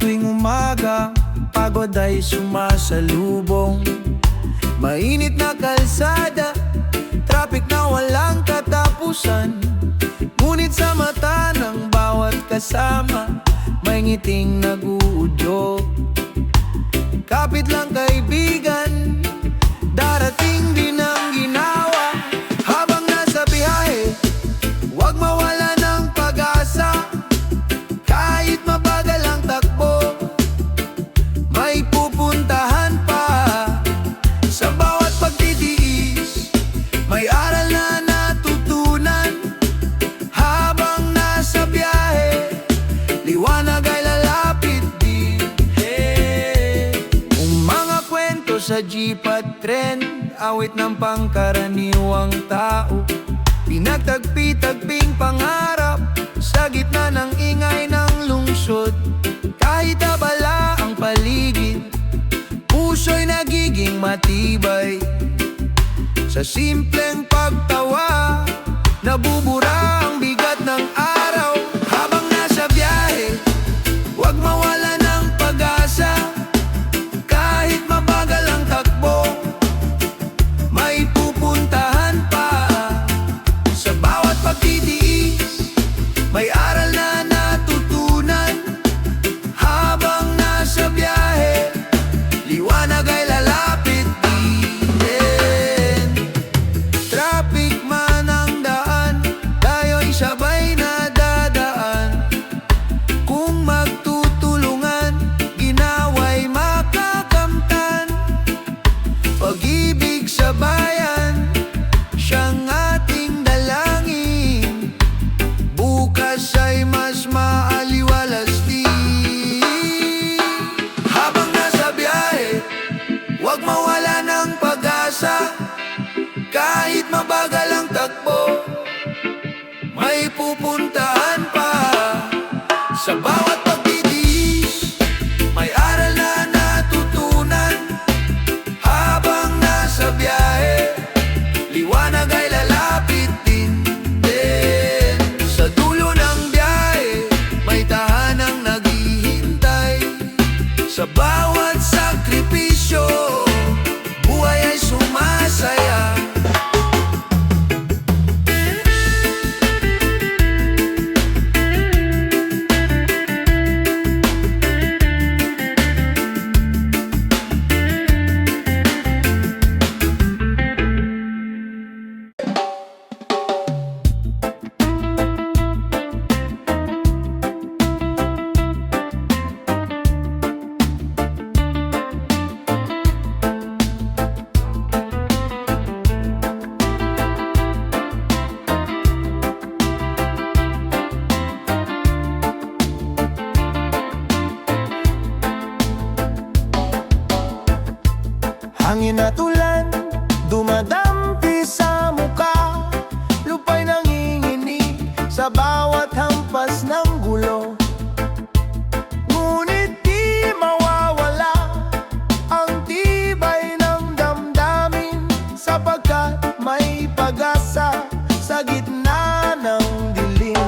tuwing umaga, pagod ay sumasalubong. Mainit na kalsada, traffic na walang katapusan. Ngunit sa mata ng bawat kasama, may ngiting nag-uudyok. Kapit lang kaibigan, darating din ang ginawa. Habang nasa biyahe, huwag mawala ng pag-asa. Kahit mabagal ang takbo, may pupuntahan pa. Sa bawat pagtitiis, may aral na natutunan. Habang nasa biyahe, liwanag ay lalapit din. Ang mga kwento sa jeep at tren, awit ng pangkaraniwang tao. Pinagtagpi-tagping pangarap sa gitna ng ingay ng lungsod. Kahit abala ang paligid, puso'y nagiging matibay. Sa simpleng pagtawa, nabubura ang bigat ng araw. Habang nasa biyahe, huwag mawala ng pag-asa. Kahit mabagal ang takbo, may pupuntahan pa. Sa bawat pagtitiis, may aral na natutunan. Habang nasa biyahe, liwanag ay lalapit din. Traffic man ang daan, tayo'y sabay na dadaan. Kung magtutulungan, ginawa'y makakamtan. Pag-ibig sa bayan, siyang ating dalangin. Bukas ay mas maaliwalas din. Habang nasa biyahe, huwag mawala ng pag-asa. Kahit mabagal ang takbo, may pupuntahan pa. Sa bawat pagtitiis, may aral na natutunan. Habang nasa biyahe, liwanag ay lalapit din. Sa dulo ng biyahe, may tahanang naghihintay. Sa bawat sakripisyo, buhay ay sumasaya. Hangin at ulan, dumadampi sa muka. Lupa'y nanginginig sa bawat hampas ng gulo. Ngunit di mawawala ang tibay ng damdamin, sapagkat may pag-asa sa gitna ng dilim.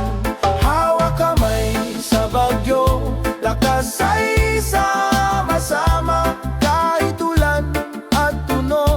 Hawak kamay sa bagyo, lakas ay sama-sama. Kahit ulan at tunog,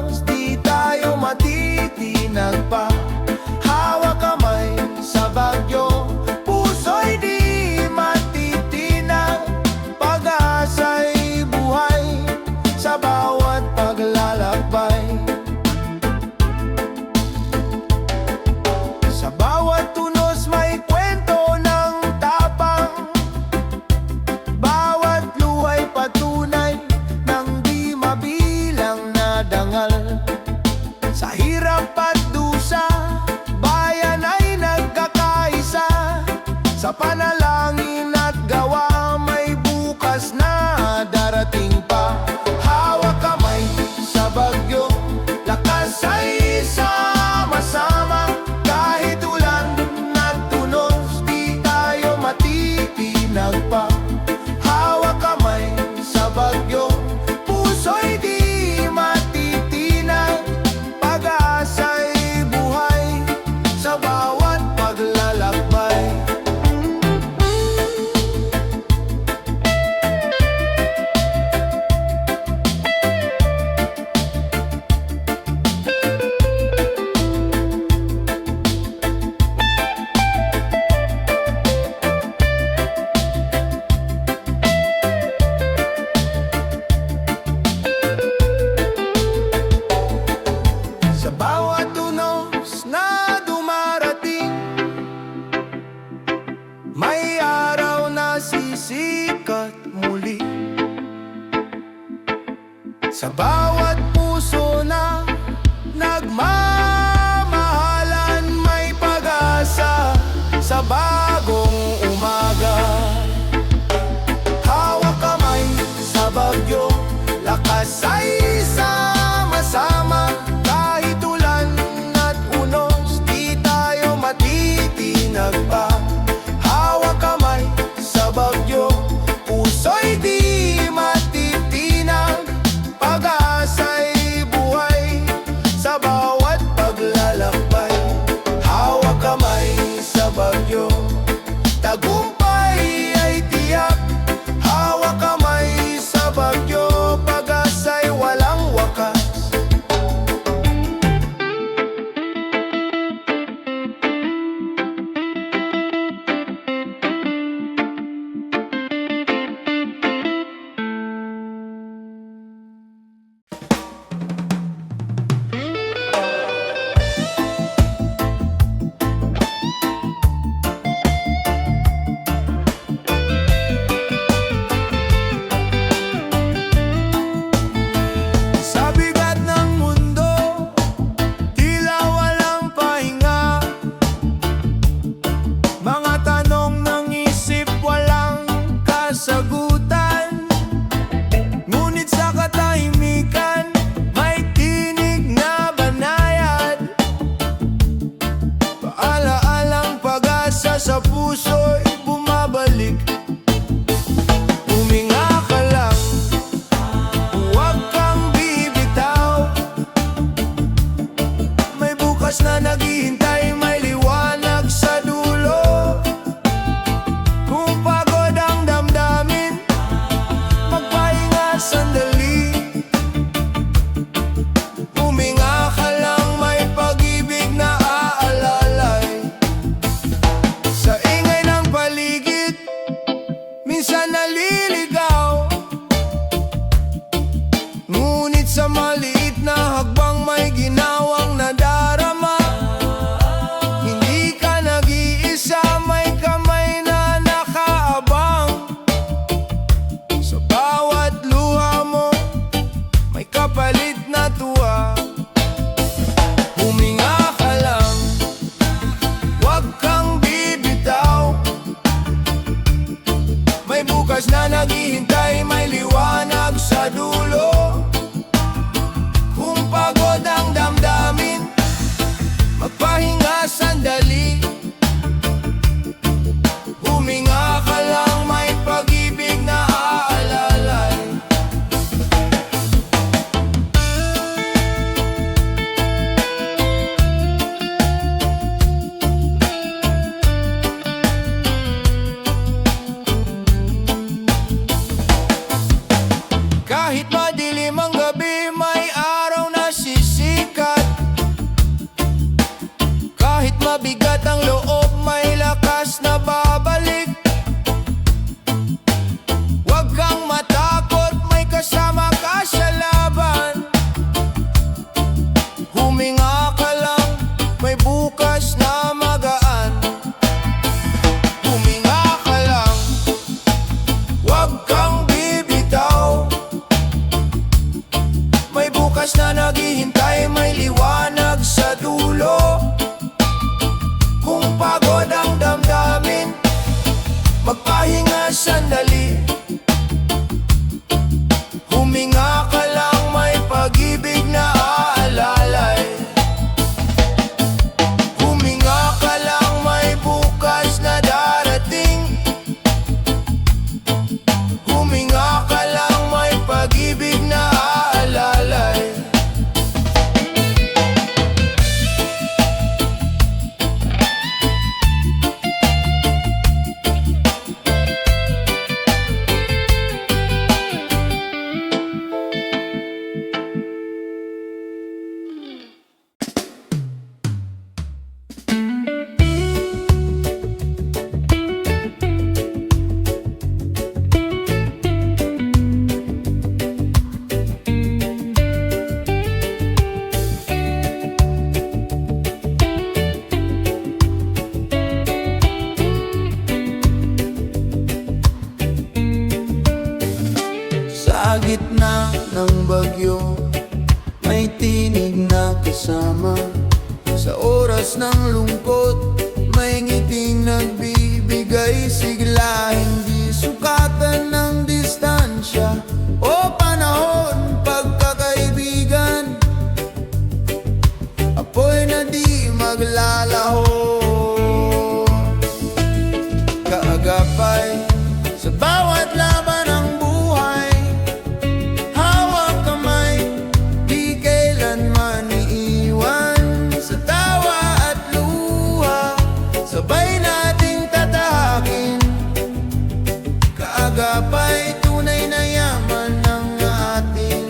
Sa bawat puso na nagmamahalan, may pag-asa sa bagong umaga. Hawak kamay sa bagyo, lakas ay sama-sama. Kahit ulan at unos, di tayo matitinag pa. Hawak kamay sa bagyo, puso'y di matitinag. Pag-asa'y buhay sa bawat paglalakbay. Hawak kamay sa bagyo, tagumpay ay tiyak. Hawak kamay sa bagyo, pag-asa'y walang wakas. Sa bigat ng mundo, tila walang pahinga. Mga tanong ng isip, walang kasagutan. Ngunit sa katahimikan, may tinig na banayad. Paala-alang pag-asa sa puso'y bumabalik. Huminga ka lang, huwag kang bibitaw. May bukas na naghihintay, may liwanag sa dulo. Kung pagod ang damdamin, magpahinga sandali. Huminga ka lang, may pag-ibig na aalalay. Sa ingay ng paligid, minsan naliligaw. Ngunit sa maliit na hakbang, may ginawang nadarama. Hindi ka nag-iisa, may kamay na nakaabang. Sa bawat luha mo, may kapalit na tuwa. Huminga ka lang, huwag kang bibitaw. May bukas na naghihintay, may liwanag sa dulo. Kung pagod ang damdamin, magpahinga sandali. Huminga ka lang, may pag-ibig na aalalay. Kahit madilim ang gabi, may araw na sisikat. Kahit mabigat ang loob, may lakas na babalik. Huwag kang matakot, may kasama ka sa laban. Huminga ka lang, may bukas na magaan. Huminga ka lang, huwag kang bibitaw. May bukas na naghihintay, may liwanag sa dulo. Kung pagod ang damdamin, magpahinga sandali. Huminga ka lang, may pag-ibig na aalalay. Huminga ka lang, may bukas na darating. Huminga ka lang, may pag-ibig na aalalay. bagyo, may tinig na kasama. Sa oras ng lungkot, may ngiting nagbibigay sigla. Hindi sukatan ng distansya o panahon, pagkakaibigan, apoy na di maglalaho. Kaagapay sa bawat laban ng buhay, hawak kamay, di kailanman iiwan. Sa tawa at luha, sabay nating tatahakin. Kaagapay, tunay na yaman ng atin.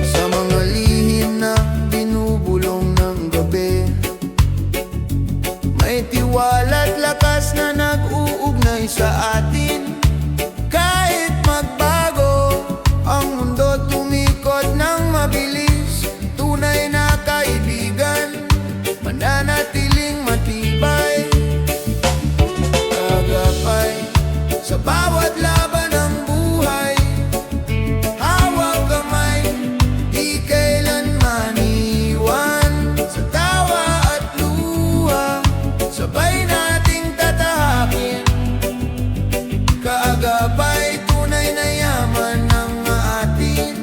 Sa mga lihim na binubulong ng gabi, may tiwala't lakas na nag-uugnay sa atin. Kahit magbago ang mundo, tumikot ng mabilis, tunay na kaibigan, mananatiling matibay. Kaagapay sa bawat laban ng buhay, hawak kamay, di kailanman iiwan. Sa tawa at luha, sabay nating tatahakin. Kaagapay, tunay na yaman ng atin.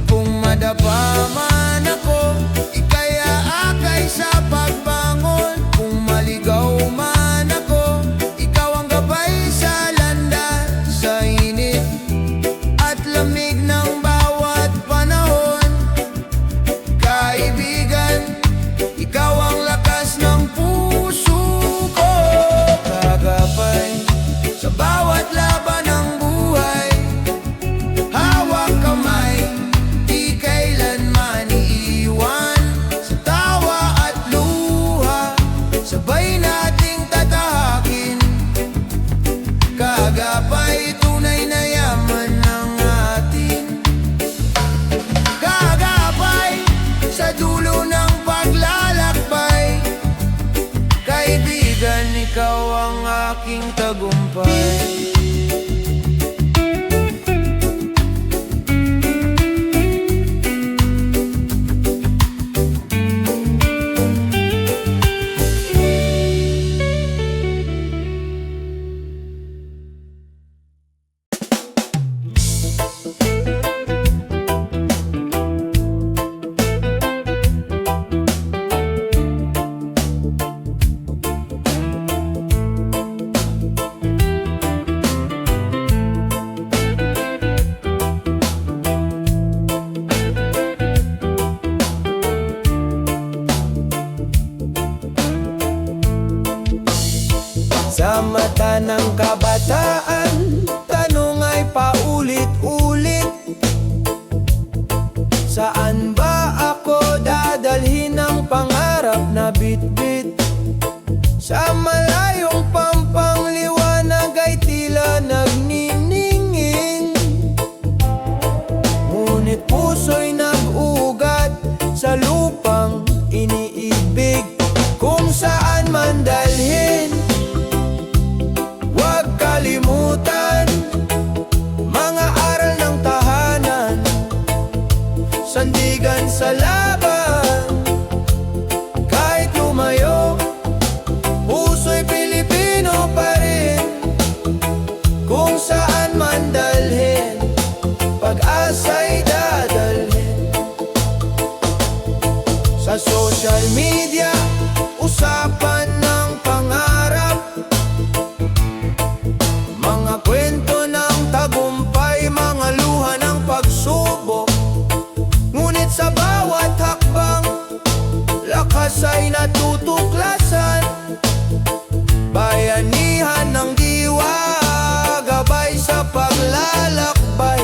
Kung madapa man ako, ika'y aakay sa pagbangon. Kung maligaw man ako, ikaw ang gabay sa landas. Sa init at lamig ng bawat panahon, kaibigan, ikaw ang lakas ng puso ko. Kaagapay sa bawat laban ng buhay, hawak kamay, di kailanman iiwan. Sa tawa at luha, sabay nating tatahakin. Kaagapay, tunay na yaman ng atin. Kaagapay sa dulo ng paglalakbay, kaibigan, ikaw ang aking tagumpay. Sa mata ng kabataan, tanong ay paulit-ulit. Saan ba ako dadalhin ang pangarap na bitbit? Sa malayong pampangliwanag ay tila nagniningin, ngunit puso'y nag-ugat sa lupang iniibig. Kung saan man dalhin, huwag kalimutan mga aral ng tahanan. Sandigan sa laban, kahit lumayo, puso'y Pilipino pa rin. Kung saan man dalhin, pag-asa'y dadalhin. Sa social media, usapan ng pangarap, mga kwento ng tagumpay, mga luha ng pagsubok. Ngunit sa bawat hakbang, lakas ay natutuklasan. Bayanihan ng diwa, gabay sa paglalakbay.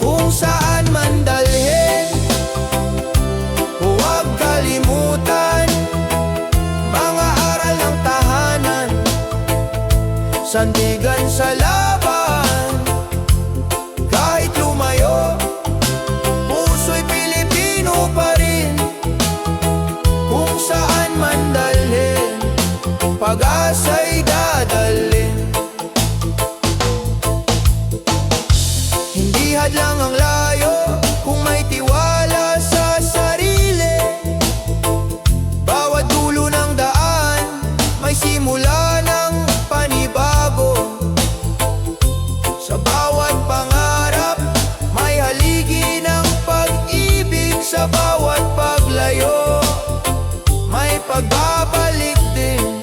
Kung saan man dalhin, huwag kalimutan mga aral ng tahanan. Sandigan sa laban, kahit lumayo, puso'y Pilipino pa rin. Kung saan man dalhin, pag-asa'y dadalhin. hadlang ang layo kung may tiwala sa sarili. Bawat dulo ng daan may simula ng panibago. Sa bawat pangarap may haligi ng pag-ibig. Sa bawat paglayo may pagbabalik din.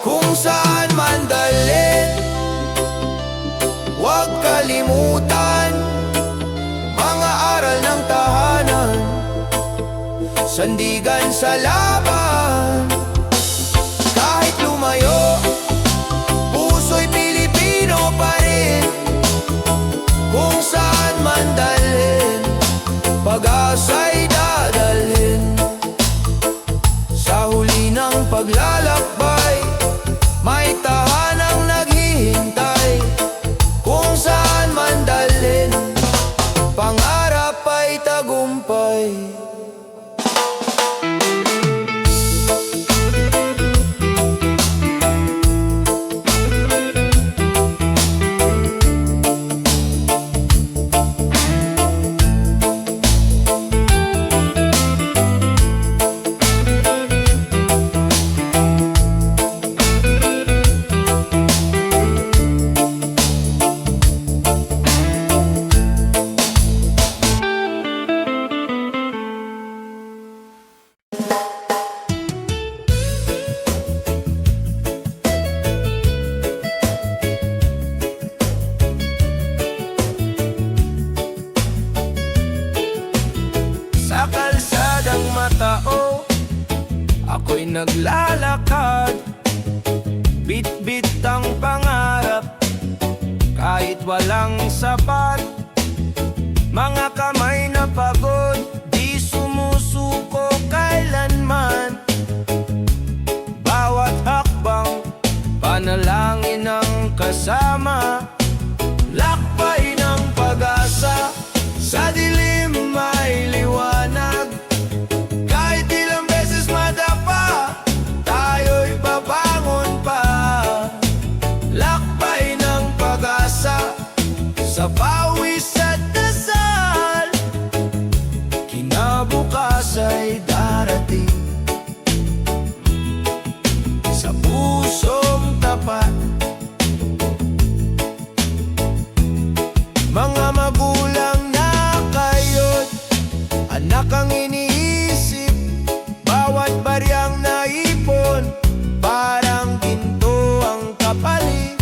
Kung saan man dalhin, huwag kalimutan mga aral ng tahanan, sandigan sa laban. Kahit lumayo, puso'y Pilipino pa rin. Kung saan man dalhin, pag-asa'y dadalhin. Sa huli ng paglalakbay, may tahanang naghihintay. Kung saan man dalhin, pangarap ay tagumpay. Sa kalsadang matao, ako'y naglalakad. Bit-bit ang pangarap, kahit walang sapat. Mga kamay na pagod, di sumusuko kailanman. Bawat hakbang, panalangin ang kasama. Lakbay ng pag-asa, sa dilim may liwanag. Kahit ilang beses madapa, tayo'y babangon pa. Lakbay ng pag-asa, sa pawis at dasal. Kinabukas ay darating, sa pusong tapat. Mga magulang na kayo't anak ang iniisip. Bawat baryang naipon, parang ginto ang kapalit.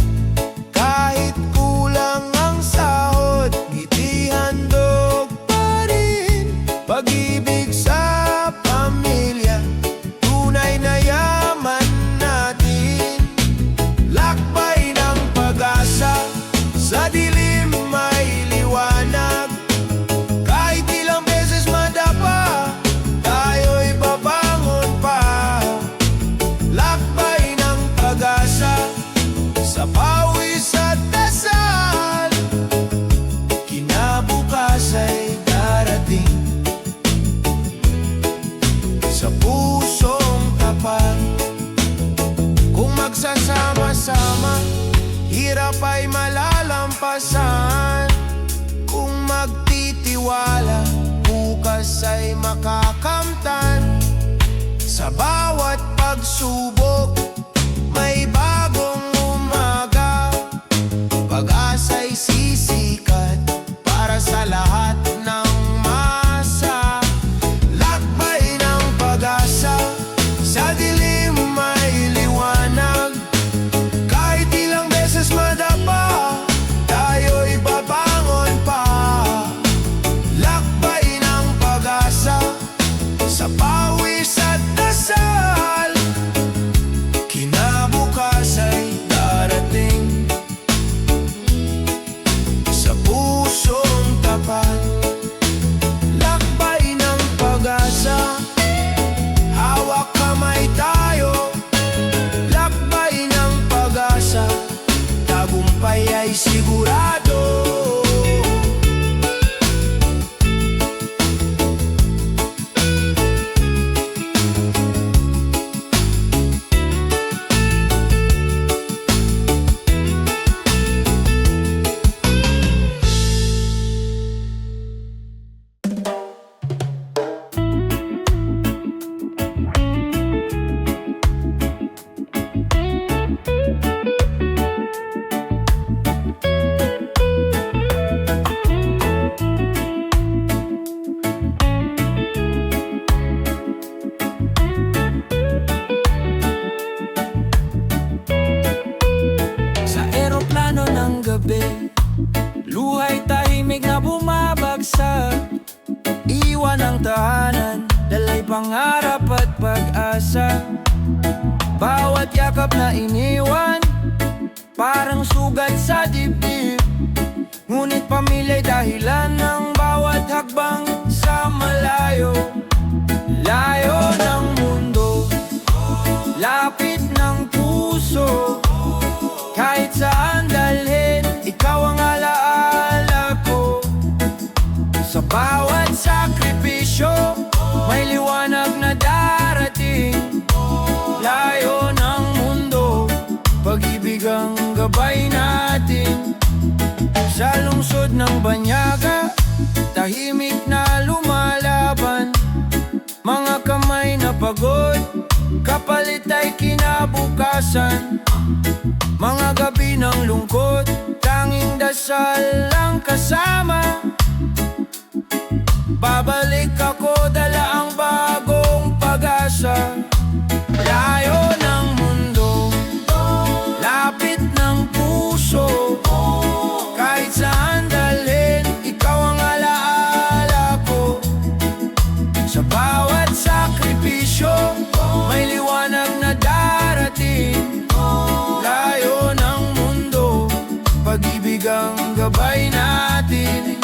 Kahit kulang ang sahod, ngiti handog pa rin. Pag-ibig sa pamilya, tunay na yaman natin. Lakbay ng pag-asa, sa dilim may liwanag. Kahit ilang beses madapa, tayo'y babangon pa. Lakbay ng pag-asa, sa pawis at dasal. Kinabukas ay darating, sa pusong tapat. Kung magsasama-sama, hirap ay malalampasan. Kung magtitiwala, bukas ay makakamtan. Sa bawat pagsubok, may bagong umaga. Pag-asa'y sisikat para sa lahat ng masa. Lakbay ng pag-asa, sa dilim may liwanag. Kahit ilang beses madapa, tayo'y babangon pa. Lakbay ng pag-asa, sa pawis at dasal. Kinabukas ay darating, sa pusong tapat. Lakbay ng pag-asa, hawak kamay tayo. Lakbay ng pag-asa, tagumpay ay sigurado. eroplano ng gabi, luhay tahimik na bumabagsak. Iwan ang tahanan, dalay pangarap at pag-asa. Bawat yakap na iniwan, parang sugat sa dibdib. Ngunit pamilya'y dahilan ng bawat hakbang sa malayo. Layo ng mundo, lapit ng puso. Kahit saan dalhin, ikaw ang alaala ko. Sa bawat sakripisyo, may liwanag na darating. Layo ng mundo, pag-ibig ang gabay natin. Sa lungsod ng banyaga, tahimik na lumalaban. Mga kamay na pagod, kapalit ay kinabukasan. Mga gabi ng lungkot, tanging dasal lang kasama. Babalik ako, dala ang bagong pag-asa. Layo ng mundo, lapit ng puso. Kahit saan dalhin, ikaw ang alaala ko. Sa bawat sakripisyo, may liwanag na darating. Layo ng mundo, pag-ibig ang gabay natin.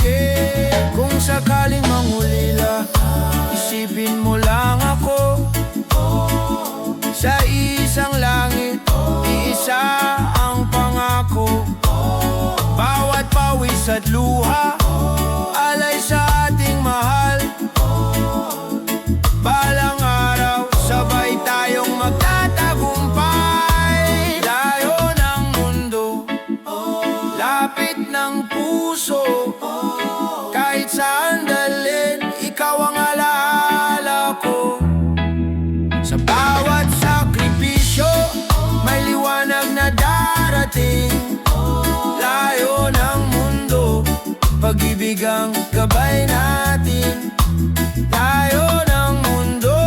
Kung sakaling mangulila, isipin mo lang ako. Sa isang langit, iisa ang pangako. Bawat pawis at luha, alay sa ating mahal. Balang araw, sabay tayong magtatagumpay. Layo ng mundo, lapit ng puso. Kahit saan dalhin, ikaw ang alaala ko. Sa bawat sakripisyo, may liwanag na darating. Layo ng mundo, pag-ibig ang gabay natin. Layo ng mundo,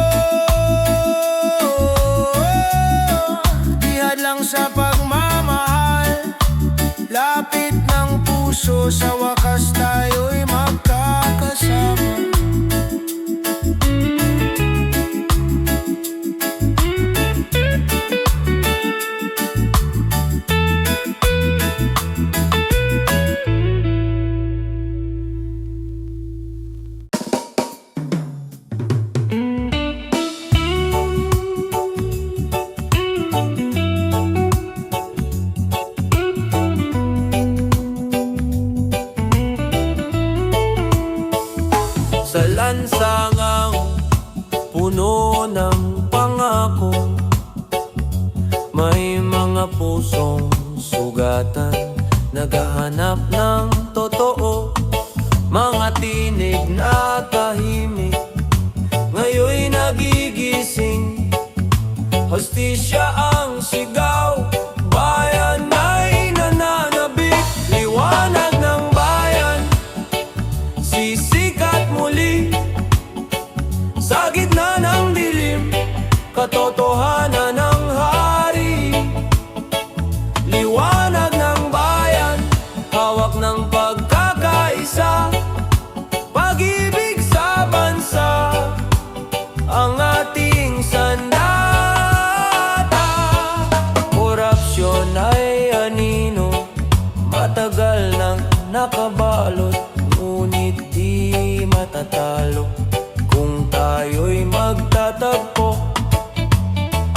di hadlang sa pagmamahal. Lapit ng puso, sa wakas tayo'y magkakasama. Sa lansangang puno ng pangako, may mga pusong sugatan, naghahanap ng totoo. Mga tinig na tahimik, ngayon'y nagigising. Hostisya ang sigaw, bayan ay nananabik. Liwanag ng bayan, sisikat muli. Sa gitna ng dilim, katotohanan ng hari. Liwanag ng bayan, hawak ng pagkakaisa. Pag-ibig sa bansa, ang ating sandata. Korupsyon ay anino, matagal nang nakabalot. Ngunit di matatalo kung tayo'y magtatagpo.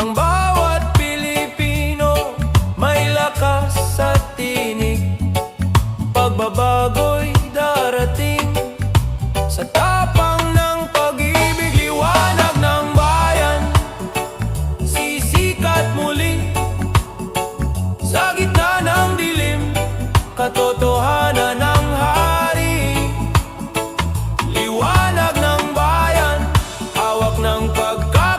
Ang bawat Pilipino may lakas at tinig. Pagbabago'y darating sa tapang ng pag-ibig. Liwanag ng bayan, sisikat muli. Sa gitna ng dilim, katotohanan ng hari. Liwanag ng bayan, hawak ng pagkakas.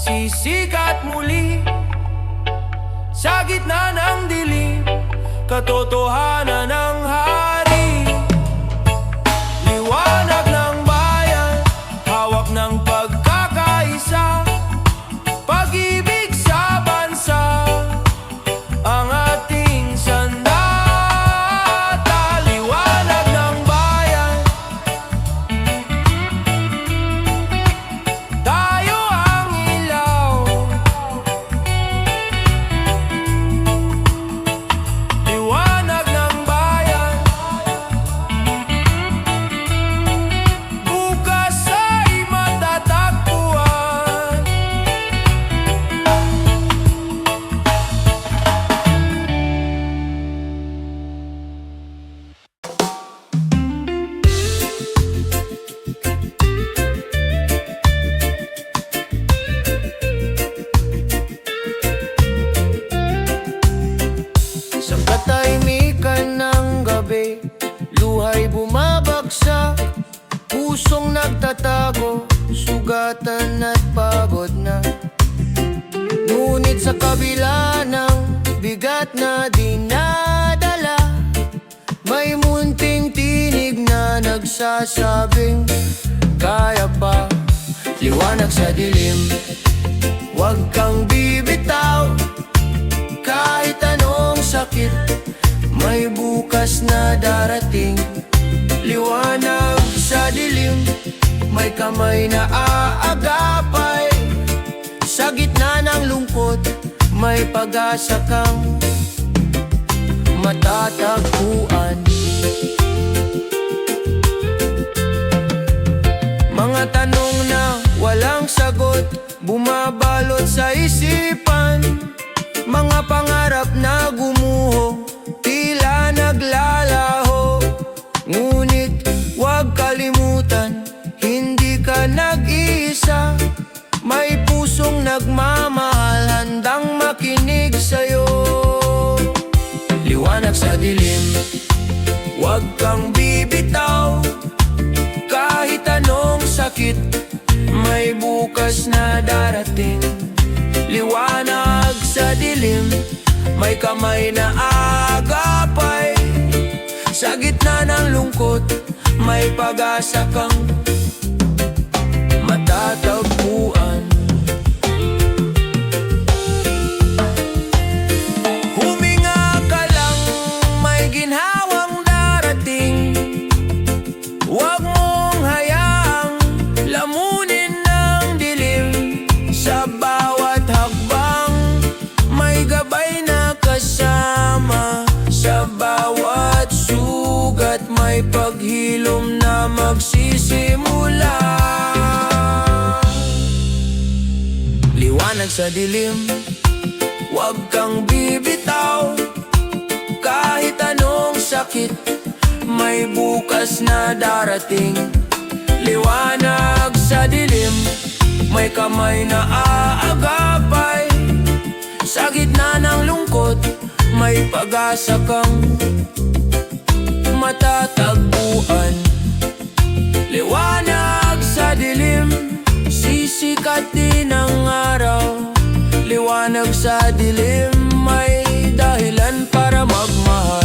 sisikat muli sa gitna ng dilim, katotohanan ng hari. Liwanag ng bayan, hawak ng pagkakaisa, pag-ibig sa bansa, ang ating sandata. Liwanag ng bayan, tayo ang ilaw. Liwanag ng bayan, bukas ay matatagpuan. Sa katahimikan ng gabi, luhay bumabagsak, pusong nagtatago, sugatan at pagod na. Ngunit sa kabila ng bigat na dinadala, may munting tinig na nagsasabing kaya pa. Liwanag sa dilim, huwag kang bibitaw. Kahit anong sakit, may bukas na darating. Liwanag sa dilim, may kamay na aagapay. Sa gitna ng lungkot, may pag-asa kang matatagpuan. Mga tanong na walang sagot, bumabalot sa isipan. Mga pangarap na gumuho, tila naglalaho. Ngunit huwag kalimutan, hindi ka nag-iisa. May pusong nagmamahal, handang makinig sa'yo. Liwanag sa dilim, huwag kang bibitaw. Kahit anong sakit, may bukas na darating. Liwanag sa dilim, may kamay na aagapay. Sa gitna ng lungkot, may pag-asa kang matatagpuan. Huminga ka lang, may ginhawang darating. Huwag mong hayaang lamunin ng dilim. Sa bawat hakbang, may gabay na kasama. Sa bawat sugat, may paghilom na magsisimula. Liwanag sa dilim, huwag kang bibitaw. Kahit anong sakit, may bukas na darating. Liwanag sa dilim, may kamay na aagapay. Sa gitna ng lungkot, may pag-asa kang matatagpuan. Liwanag sa dilim, sisikat din ang araw. Liwanag sa dilim, may dahilan para magmahal.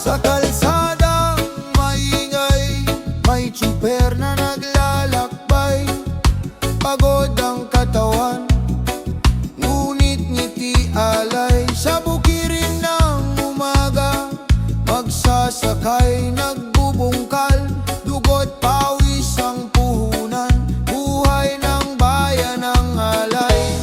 Sa kalsada, maingay, may tsuper na naglalakbay. Pagod ang katawan, ngunit ngiti alay. Sa bukirin ng umaga, magsasakay, nagbubungkal. Dugot pawis ang puhunan, buhay ng bayan ang alay.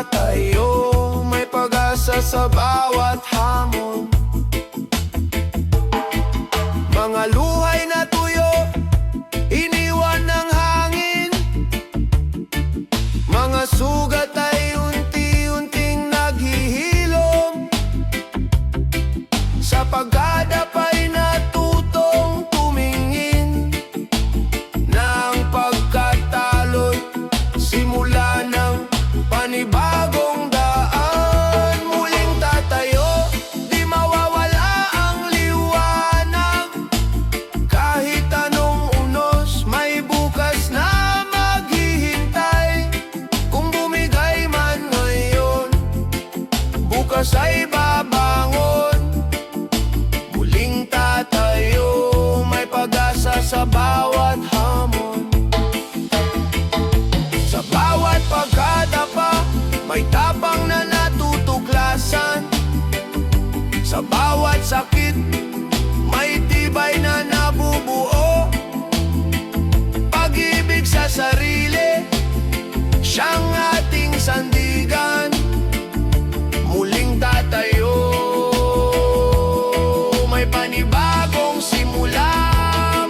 tatayo, may pag-asa sa bawat hamon. Mga luhay na tuyo, iniwan ng hangin. Mga sugat ay unti-unting naghihilom. Sa pagkadap ay natutong tumingin na ang pagkatalo'y simula ng panibagong daan. Muling tatayo, di mawawala ang liwanag. Kahit anong unos, may bukas na maghihintay. Kung bumigay man ngayon, bukas ay babangon. Muling tatayo, may pag-asa sa bawat hamon. Sa bawat pagkadapa, may tapang na natutuklasan. Sa bawat sakit, may tibay na nabubuo. Pag-ibig sa sarili, siyang ating sandigan. Muling tatayo, may panibagong simula.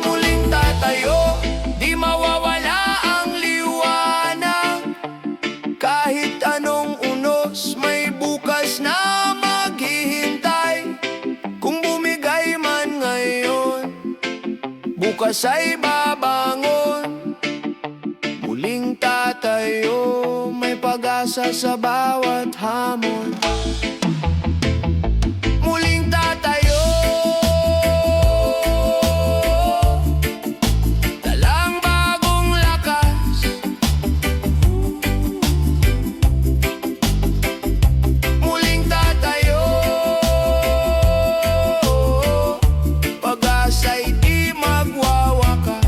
Muling tatayo, di mawawala ang liwanag. Kahit anong unos, may bukas na maghihintay. Kung bumigay man ngayon, bukas ay babangon. Muling tatayo, may pag-asa sa bawat hamon. Muling tatayo, dalang bagong lakas. Muling tatayo, pag-asa'y di magwawakas.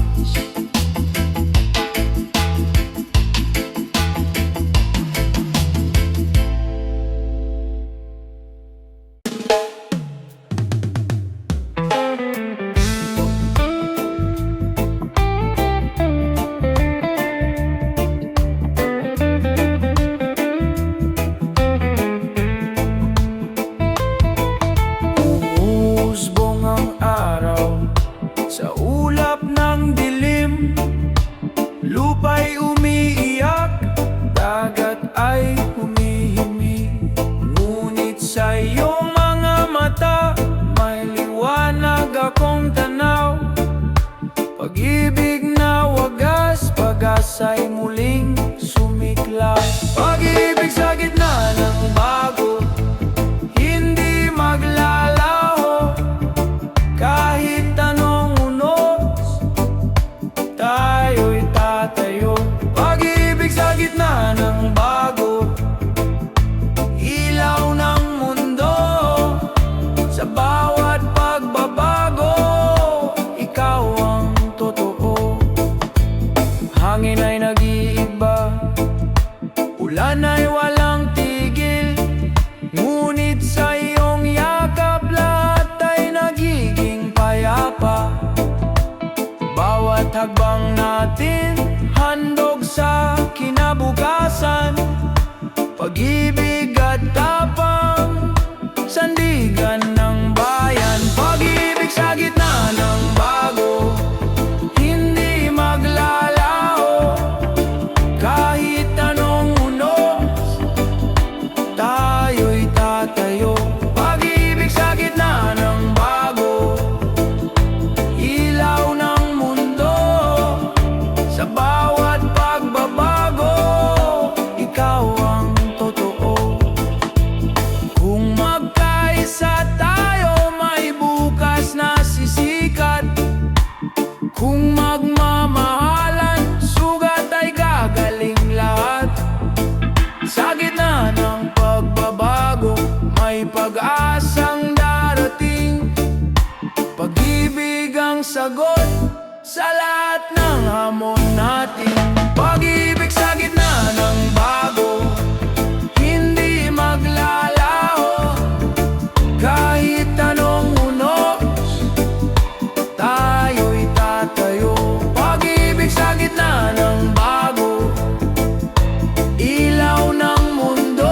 Umusbong ang araw sa ulap ng dilim. Lupa'y umiiyak, dagat ay humihimig. Ngunit sa iyong mga mata, may liwanag akong tanaw. Pag-ibig na wagas, pag-asa'y muling sumiklab. Pag-ibig sa gitna ng bago, hindi maglalaho. Kahit anong unos, tayo'y tatayo. Pag-ibig sa gitna ng bago, ilaw ng mundo. Sa bawat pagbabago, ikaw ang totoo. Hangin ay nag-iiba, ulan ay walang tigil. Ngunit sa iyong yakap, lahat ay nagiging payapa. Bawat hagbang natin, handog sa kinabukasan. Pag-ibig at tapang, sandigan ng bayan. Pag-ibig sa gitna ng bago, hindi maglalaho. Kahit anong unos, tayo'y tatayo. Pag-ibig sa gitna ng bago, ilaw ng mundo. Sa bawat pagbabago, ikaw ang totoo. Kung magkaisa tayo, may bukas na sisikat. Kung magmamahalan, sugat ay gagaling lahat. Sa gitna ng pagbabago, may pag-asang darating. Pag-ibig ang sagot sa lahat ng hamon natin. Pag-ibig sa gitna ng bago, hindi maglalaho. Kahit anong unos, tayo'y tatayo. Pag-ibig sa gitna ng bago, ilaw ng mundo.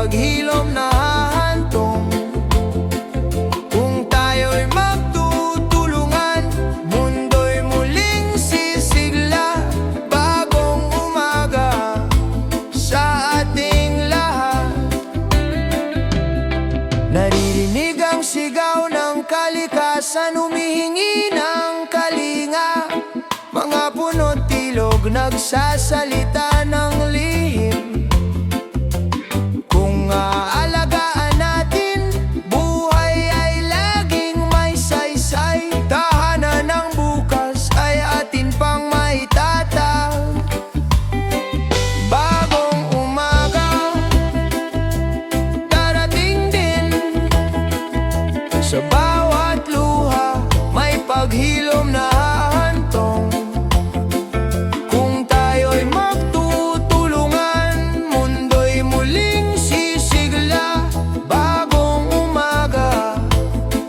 paghilom na hahantong. Kung tayo'y magtutulungan, mundo'y muling sisigla. Bagong umaga sa ating lahat. Naririnig ang sigaw ng kalikasan, humihingi ng kalinga. Mga puno't ilog nagsasalita ng lihim. Kung aalagaan natin, buhay ay laging may saysay. Tahanan ng bukas ay atin pang maitatag. Bagong umaga, darating din. Sa bawat luha, may paghilom na hahantong. Kung tayo'y magtutulungan, mundo'y muling sisigla. Bagong umaga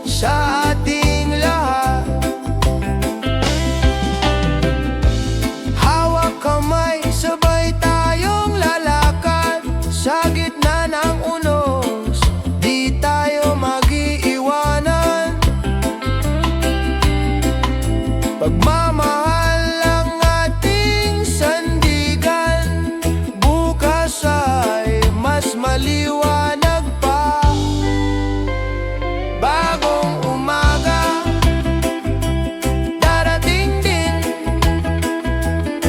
sa ating lahat. Hawak kamay, sabay tayong lalakad. Sa gitna ng unos, di tayo mag-iiwanan. Pagmamahal ang ating sandigan, bukas ay mas maliwanag pa. Bagong umaga, darating din.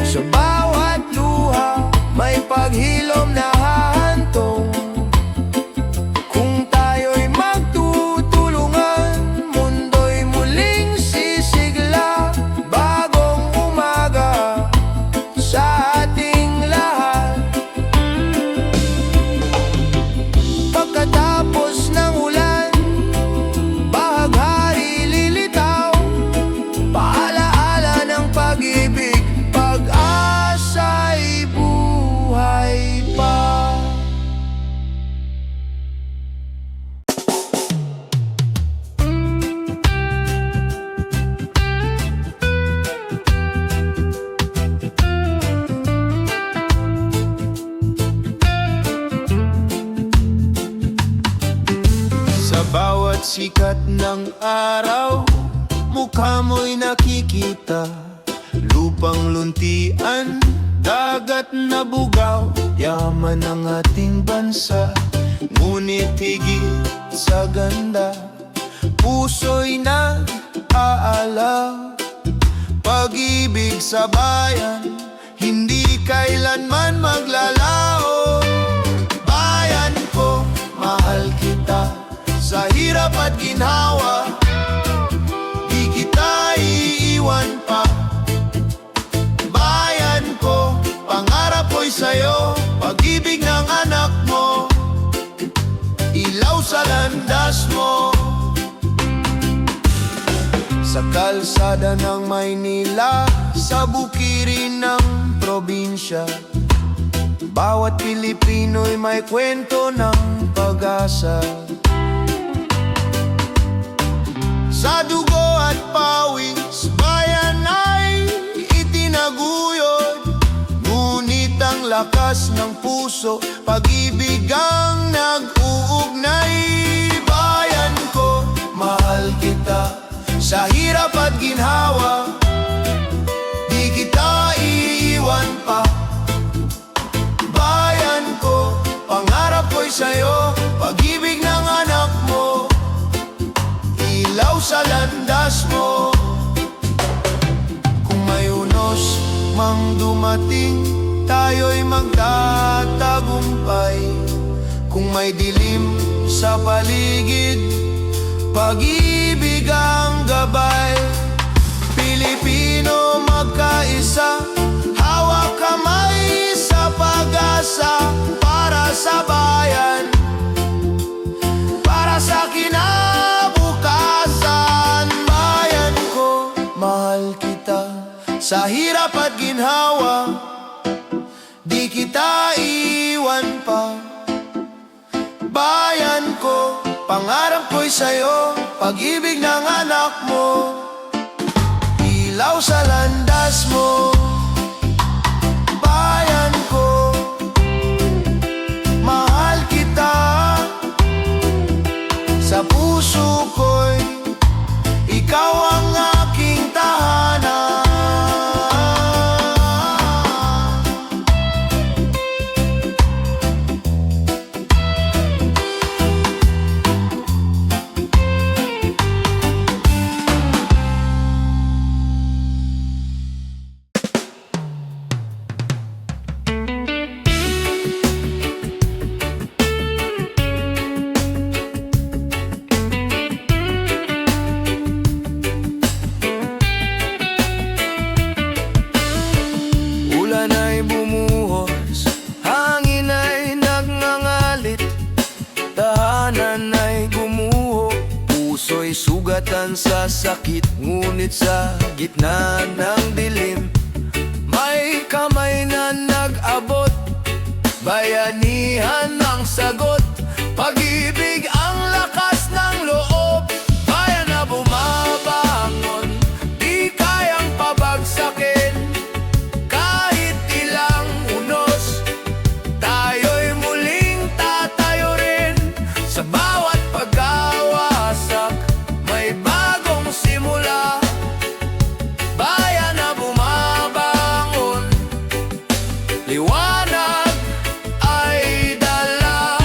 Sa bawat luha, may paghilom na hahantong. Kung tayo'y magtutulungan, mundo'y muling sisigla. Bagong umaga sa ating lahat. Pagkatapos ng ulan, bahaghari lilitaw. Paalaala ng pag-ibig, pag-asa'y buhay pa. Sa bawat sikat ng araw, mukha mo'y nakikita. Lupang luntian, dagat na bugaw, yaman ng ating bansa. Ngunit higit sa ganda, puso'y nag-aalaw. Pag-ibig sa bayan, hindi kailanman maglalaho. Bayan ko, mahal kita. Sa hirap at ginhawa, di kita iiwan pa. Bayan ko, pangarap ko'y sa'yo. Pag-ibig ng anak mo, ilaw sa landas mo. Sa kalsada ng Maynila, sa bukirin ng probinsya, bawat Pilipino'y may kwento ng pag-asa. Sa dugo at pawis, bayan ay itinaguyod. Ngunit ang lakas ng puso, pag-ibig ang nag-uugnay. Bayan ko, mahal kita. Sa hirap at ginhawa, di kita iiwan pa. Bayan ko, pangarap ko'y sa'yo. Pag-ibig ng anak mo, ilaw sa landas mo. Kung may unos mang dumating, tayo'y magtatagumpay. Kung may dilim sa paligid, pag-ibig ang gabay. Pilipino magkaisa, hawak kamay sa pag-asa. Para sa bayan, para sa kinabukasan. Bayan ko, mahal kita. Sa hirap at ginhawa, di kita iwan pa. Bayan ko, pangarap ko'y sa'yo. Pag-ibig ng anak mo, ilaw sa landas mo. Bayan ko, mahal kita. sakit, ngunit sa gitna ng dilim may kamay na nag-abot. Bayanihan ang sagot, pag-ibig ang lakas ng loob. Bayan na bumabangon, di kayang pabagsakin. Kahit ilang unos, tayo'y muling tatayo rin. Sa bawat pagkawasak, may bagong simula. Bayan na bumabangon, liwanag ay dala.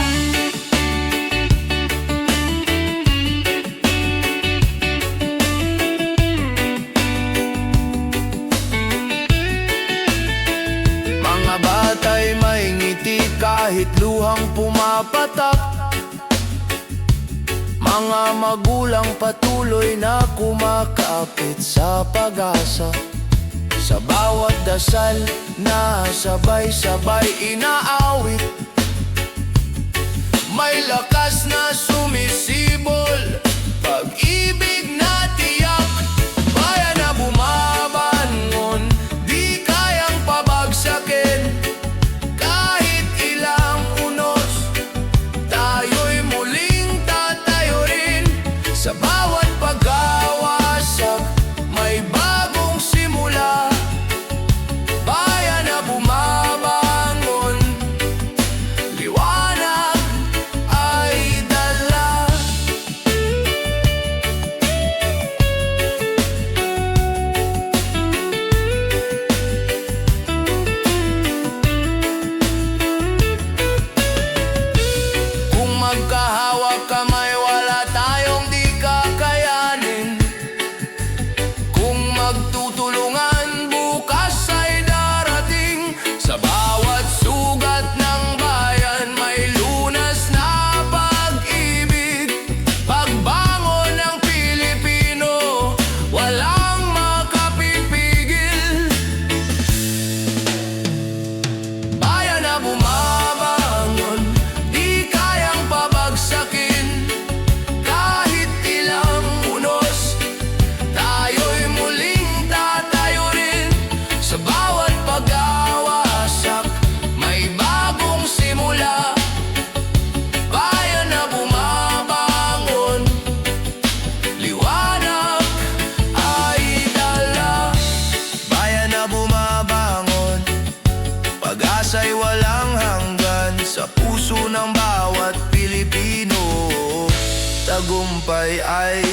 Mga bata'y may ngiti kahit luhang pumapatak. Mga magulang patuloy na kumakapit sa pag-asa. Sa bawat dasal na sabay-sabay inaawit, may lakas na sumisibol, pag-ibig na tiyak. Bayan na bumabangon, di kayang pabagsakin. Kahit ilang unos, tayo'y muling tatayo rin. Sa bawat pagkawasak, may bagong simula. Bayan na bumabangon, liwanag ay dala. Kung magkahawak kamay, wala tayong di kakayanin. Kung magtutulungan, bukas ay darating. Sa bawat sugat ng bayan, may lunas na pag-ibig. Pagbangon ng Pilipino, walang makapipigil. Bayan na bumabangon, di kayang pabagsakin. Kahit ilang unos, tayo'y muling tatayo rin. Sa bawat pag-awasak, may bagong simula. Bayan na bumabangon, liwanag ay dala. Bayan na bumabangon, pag-asa'y walang hanggan. Sa puso ng bawat Pilipino, tagumpay ay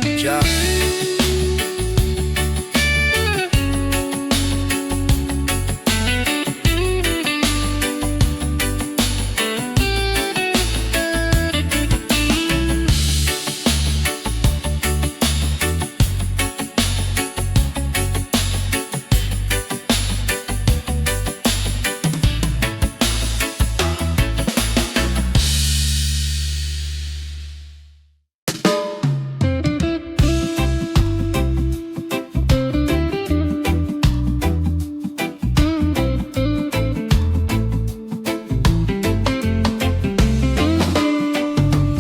tiyak.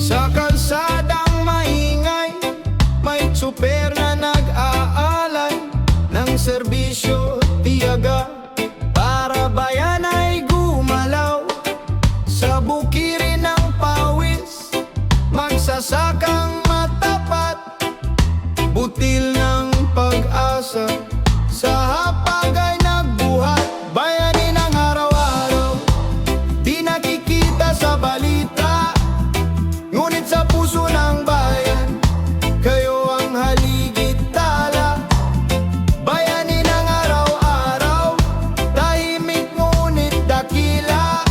Sa kalsadang maingay, may tsuper na nag-aalay ng serbisyo tiyaga para bayan ay gumalaw. Sa bukirin ng pawis, magsasakang matapat, butil ng pag-asa. Sa hapag ay nagbuhat, bayanin ang araw-araw. Di nakikita sa balita, ngunit sa puso ng bayan, kayo ang haligid tala. Bayanin ang araw-araw, tahimik ngunit dakila.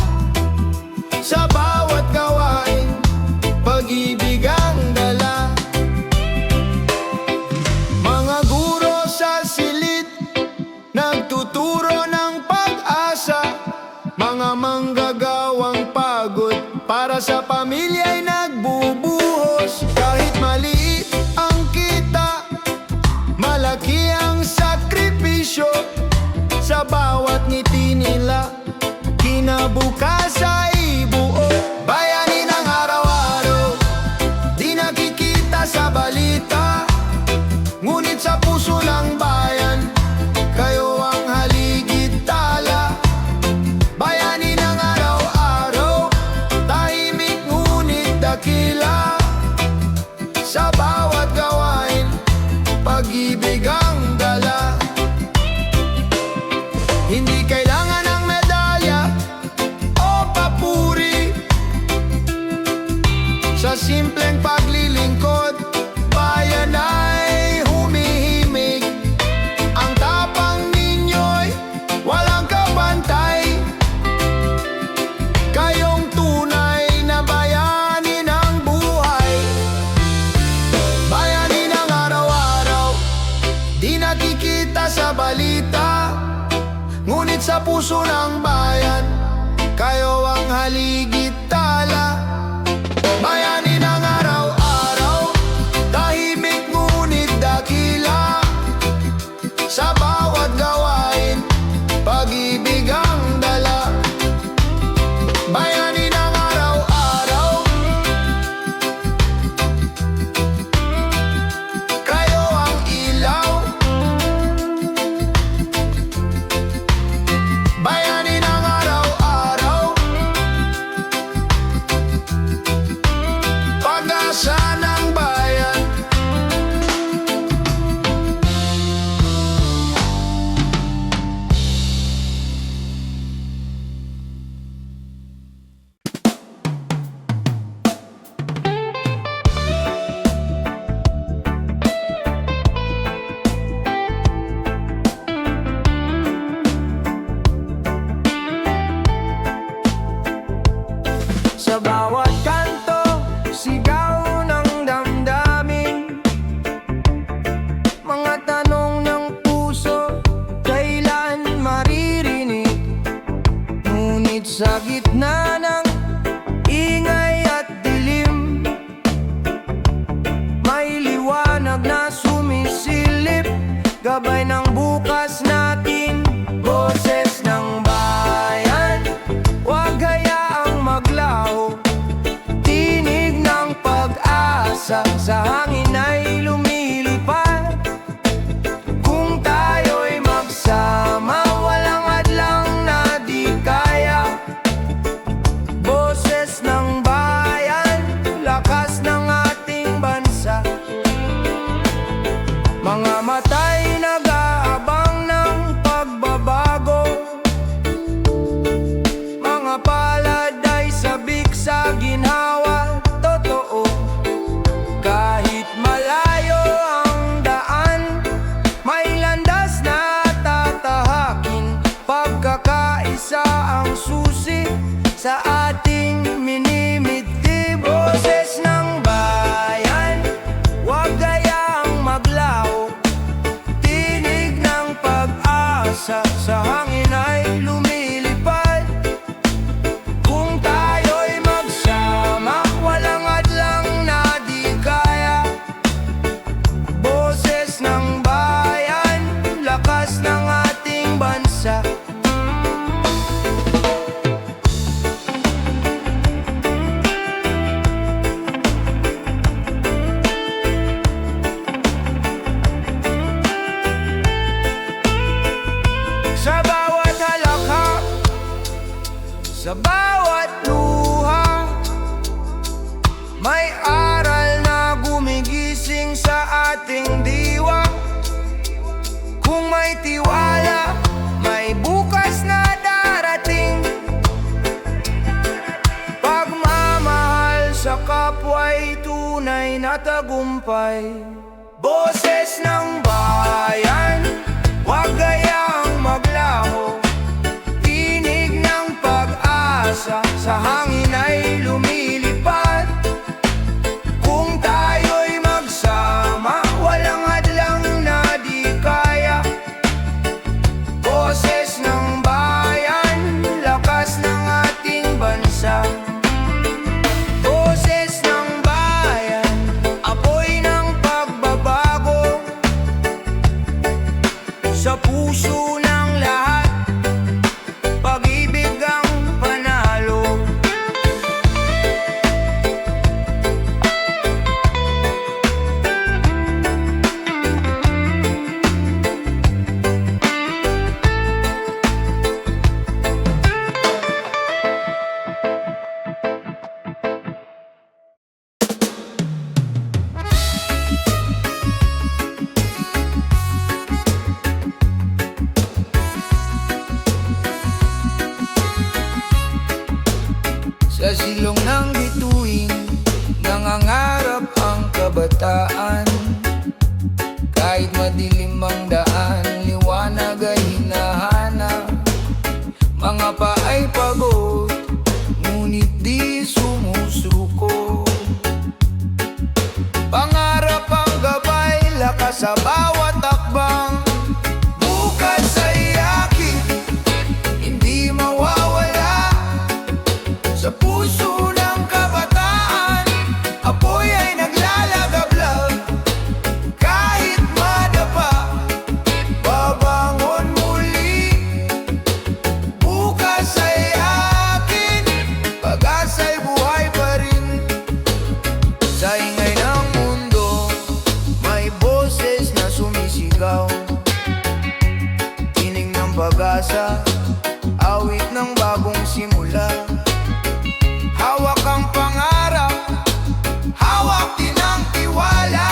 Sa bawat gawain, pag-ibig ang dala. Mga guro sa silid, nagtuturo ng pag-asa. Mga manggagawang pagod, para sa pamilya'y nagbubuhos. Kahit maliit ang kita, malaki ang sakripisyo. Sa bawat ngiti nila, kinabukas ay buo. Bayanin ang araw-araw, di nakikita sa balita, Hindi kailangan ng medalya o papuri. Sa simpleng paglilingkod, bayan ay humihimig. Ang tapang ninyo'y walang kabantay. Kayong tunay na bayani ng buhay. Bayani ng araw-araw, di nakikita sa balita, ngunit sa puso ng bayan, kayo ang haligit tala. Bayani ng araw-araw, tahimik ngunit dakila. Sa bawat gawain, pag-ibig ang dala. Bayani ng araw-araw, kayo ang ilaw. Bayani ng araw-araw, pag-asa ng bayan. Sa bawat kanto, sigaw ng damdamin. Mga tanong ng puso, kailan maririnig? Ngunit sa gitna ng ingay at dilim, may liwanag na sumisilip. Gabay ng bukas natin, boses ng bayan. Huwag hayaang maglaho, tinig ng pag-asa. Sa hangin ay lumilipad. Kung tayo'y magsama, walang hadlang na di kaya. Boses ng bayan, lakas ng ating bansa. Mga mata'y nag-aabang ng pagbabago. Mga palad ay sabik sa ginhawa. Totoo, kahit malayo ang daan, may landas na tatahakin. Pagkakaisa ang susi sa ating minimiti. Boses ng bayan, huwag hayaang maglaho, tinig ng pag-asa. Sa hangin ay lumilipad. Kung tayo'y magsama, walang hadlang na di kaya. Boses ng bayan, lakas ng ating bansa. Sa bawat halakhak, sa bawat luha, may aral na gumigising sa ating diwa. Kung may tiwala, may bukas na darating. Pagmamahal sa kapwa'y tunay na tagumpay. Boses ng bayan, huwag hayaang maglaho, tinig ng pag-asa. Sa hangin ay lumilipad. Kung tayo'y magsama, walang hadlang na di kaya. Boses ng bayan, lakas ng ating bansa. Boses ng bayan, apoy ng pagbabago. Sa puso silong ng bituin, nangangarap ang kabataan. Kahit madilim ang daan, liwanag ay hinahanap. Mga paay pagod, ngunit di sumusuko. Pangarap ang gabay, lakas sa bawat takbang. Bukas ay akin, hindi mawawala. Sa puso ng kabataan, apoy ay naglalagablab. Kahit madapa, babangon muli. Bukas ay akin, pag-asa'y buhay pa rin. Sa ingay ng mundo, may boses na sumisigaw. Tinig ng pag-asa, awit ng bagong simula. Hawak ang pangarap, hawak din ang tiwala.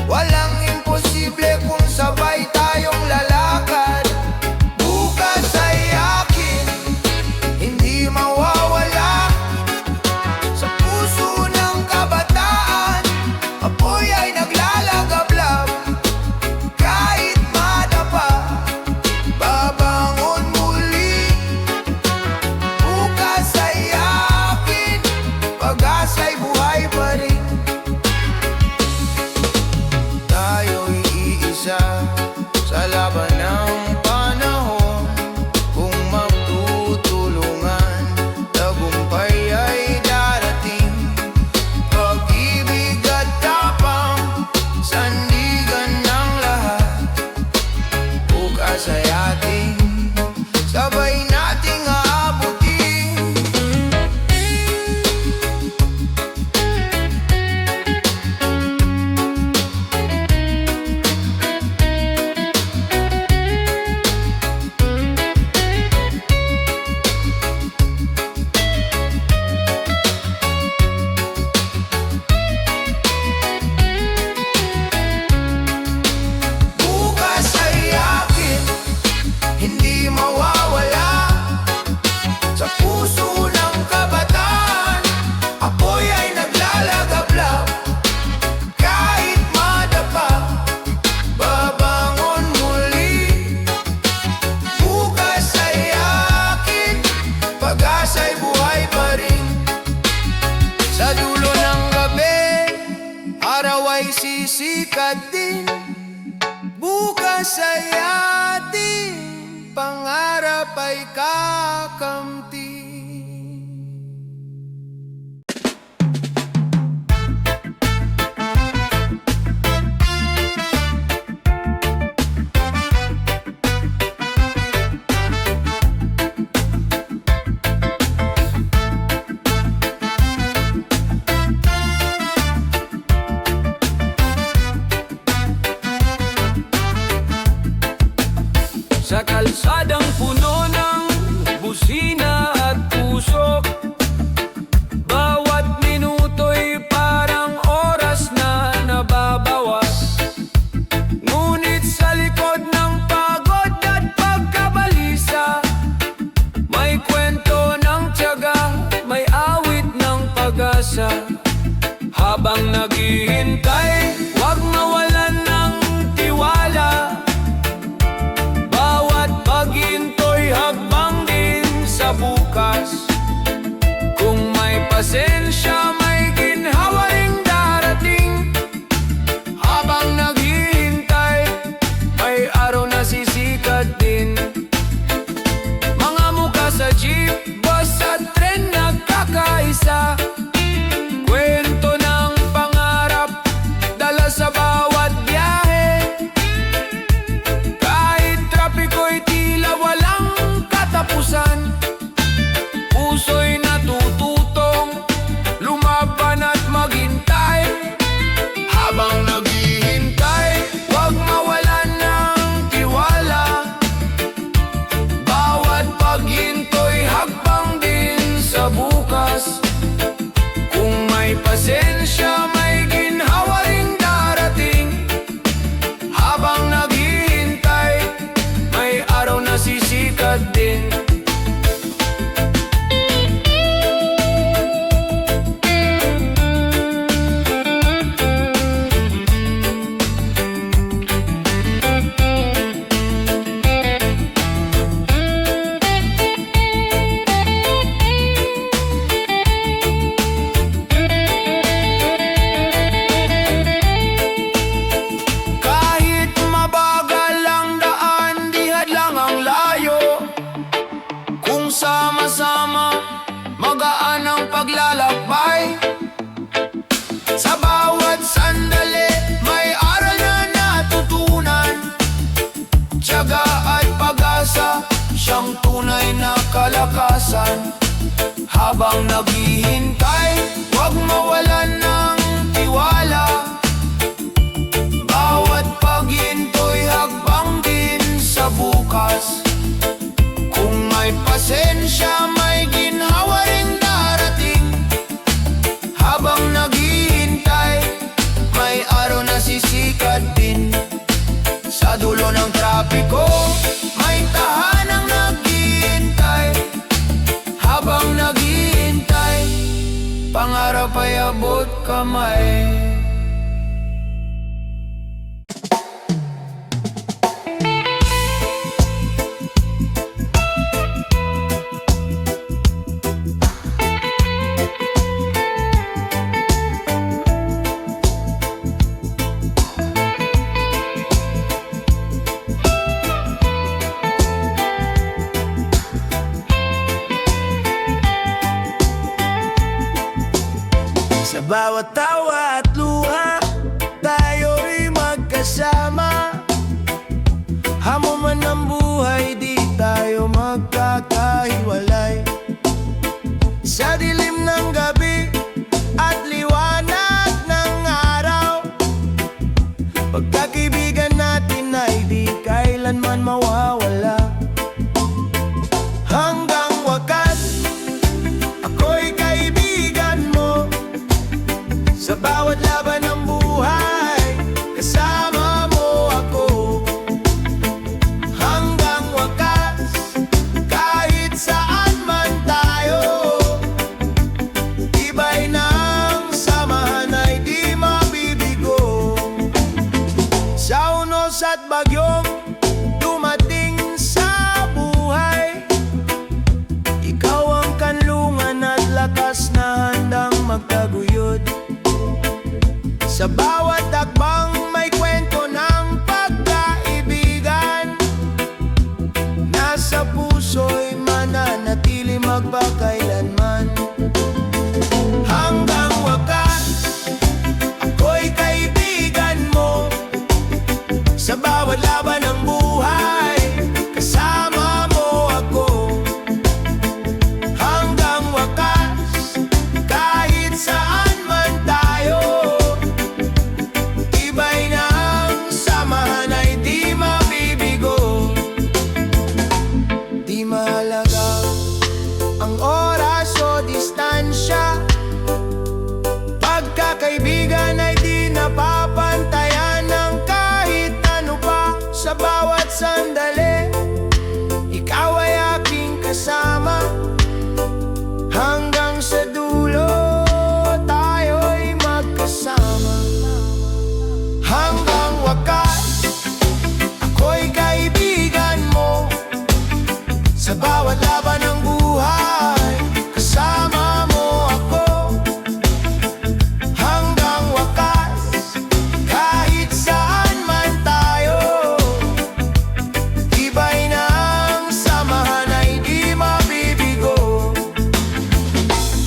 Walang imposible kung sabay tayong lalakad. Bukas ay akin, hindi mawawala. Sa puso ng kabataan, apoy ay naglalagablab. Kahit madapa, babangon muli. Bukas ay akin, pag-asa'y buhay pa rin. Tayo'y iisa sa laban ng panahon. Kung magtutulungan, tagumpay ay darating. Pag-ibig at tapang, sandigan ng lahat. Bukas ay ating, sabay nating aabutin. Bukas ay akin, hindi mawawala. Sa puso ng kabataan, apoy ay naglalagablab. Kahit madapa, babangon muli. Bukas ay akin, pag-asa'y buhay pa rin. Sa dulo ng gabi, araw ay sisikat din. Bukas ay atin, pangarap ay kakamti. Sa kalsadang puno ng busina at pusok, bawat minuto'y parang oras na nababawas. Ngunit sa likod ng pagod at pagkabalisa, may kwento ng tiyaga, may awit ng pag-asa. Habang naghihintay, huwag mawalan ng tiwala. Bawat paghinto'y hakbang din sa buhay. at pag-asa, siyang tunay na kalakasan. Habang naghihintay, huwag mawalan ng tiwala. Bawat paghinto'y hakbang din sa bukas. Kung may pasensya, may ginhawa ring darating. Habang naghihintay, may araw na sisikat din. Sa dulo ng trapiko, may tahanang naghihintay. Habang naghihintay, pangarap ay abot kamay. Sa bawat tawa at luha, tayo'y magkasama. Hamon man ang buhay, di tayo magkakahiwalay. Sa dilim ng gabi at liwanag ng araw, pagkakaibigan natin ay di kailanman mawawala. Hanggang wakas, ako'y kaibigan mo. Sa bawat laban ng buhay, kasama mo ako. Hanggang wakas, kahit saan man tayo, tibay ng samahan ay di mabibigo. Sa unos at bagyong dumating sa buhay, ikaw ang kanlungan at lakas na handang magtaguyod. Sa bawat hakbang may kwento ng pagkaibigan. Nasa puso'y mananatili magpakailanman. Hanggang wakas, ako'y kaibigan mo. Sa bawat laban ng buhay, kasama mo ako. Hanggang wakas, kahit saan man tayo, tibay ng samahan ay di mabibigo. Di mahalaga ang oras o distansya, pagkakaibigan ay di napapantayan ng kahit ano pa. Sa bawat sandali, ikaw ay aking kasama. Hanggang sa dulo, tayo'y magkasama. Hanggang wakas, ako'y kaibigan mo. Sa bawat laban ng buhay, kasama mo ako. Hanggang wakas, kahit saan man tayo, tibay ng samahan ay di mabibigo.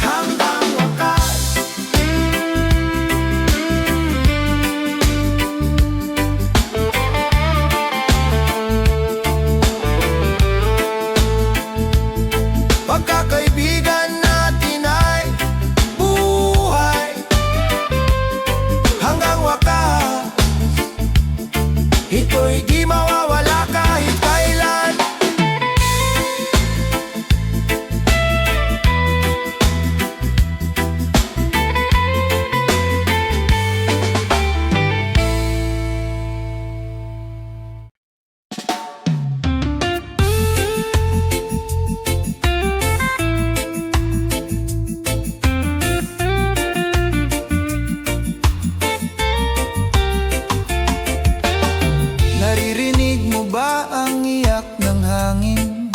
Hanggang wakas, pagkakaibigan natin ay buhay. Hanggang wakas, ito'y di mawawala kahit kailan. Naririnig mo ba ang iyak ng hangin?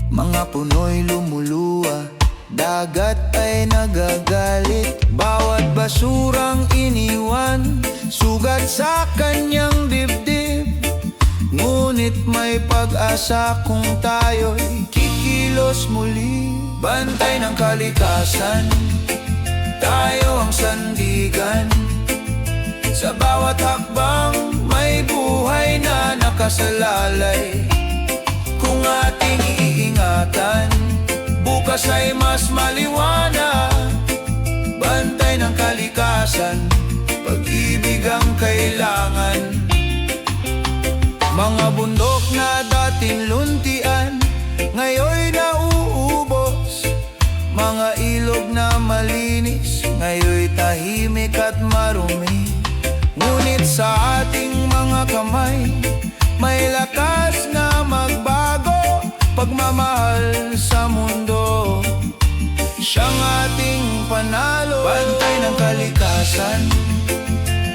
Mga puno'y lumuluwa, dagat ay nagagalit. Bawat basurang iniwan, sugat sa kanyang dibdib. Ngunit may pag-asa kung tayo'y kikilos muli. Bantay ng kalikasan, tayo ang sandigan. Sa bawat hakbang may may buhay na nakasalalay. Kung ating iingatan, bukas ay mas maliwanag. Bantay ng kalikasan, pag-ibig ang kailangan. Mga bundok na dating luntian, ngayon nauubos. Mga ilog na malinis, ngayon tahimik at marumi. Ngunit sa ating mga kamay, may lakas na magbago. Pagmamahal sa mundo, siyang ating panalo. Bantay ng kalikasan,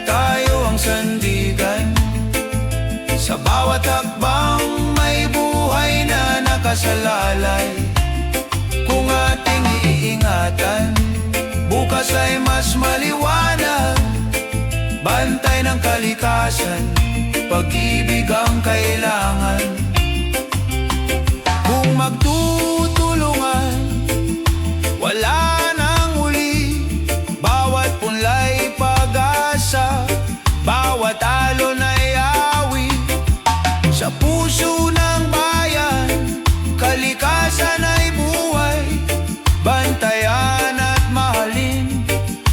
tayo ang sandigan. Sa bawat hakbang may buhay na nakasalalay. Kung ating iingatan, bukas ay mas maliwanag. Bantay ng kalikasan, pag-ibig ang kailangan. Kung magtutulungan, wala nang huli. Bawat punlay pag-asa, bawat alon ay awi. Sa puso ng bayan, kalikasan ay buhay. Bantayan at mahalin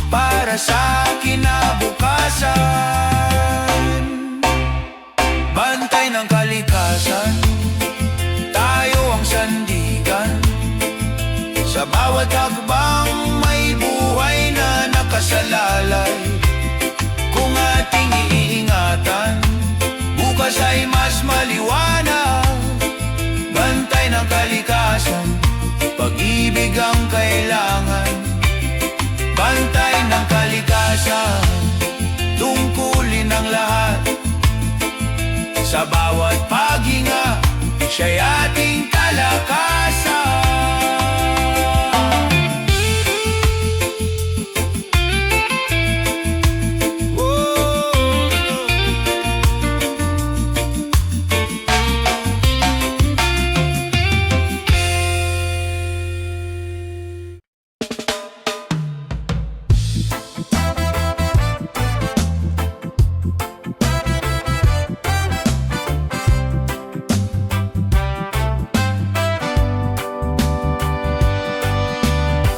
para sa kinabukasan. Bantay ng kalikasan, tayo ang sandigan. Sa bawat hakbang may buhay na nakasalalay. Kung ating iingatan, bukas ay mas maliwanag. Bantay ng kalikasan, pag-ibig ang kailangan. Bantay ng kalikasan, tungkulin ang lahat. Sa bawat paghinga, siya'y ating kalakasan.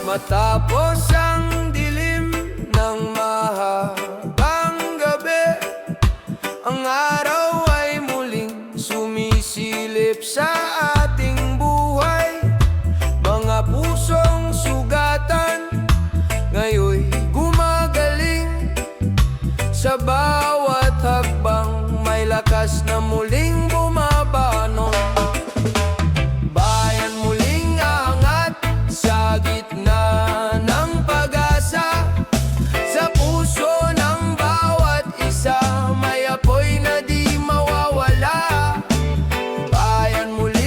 Matapos ang dilim ng mahabang gabi, ang araw ay muling sumisilip sa ating buhay. Mga pusong sugatan, ngayoy gumagaling. Sa bawat hakbang may lakas na muling bumabangon. Bayan muling aangat sa gitna ng pag-asa. Sa puso ng bawat isa may apoy na di mawawala. Bayan muli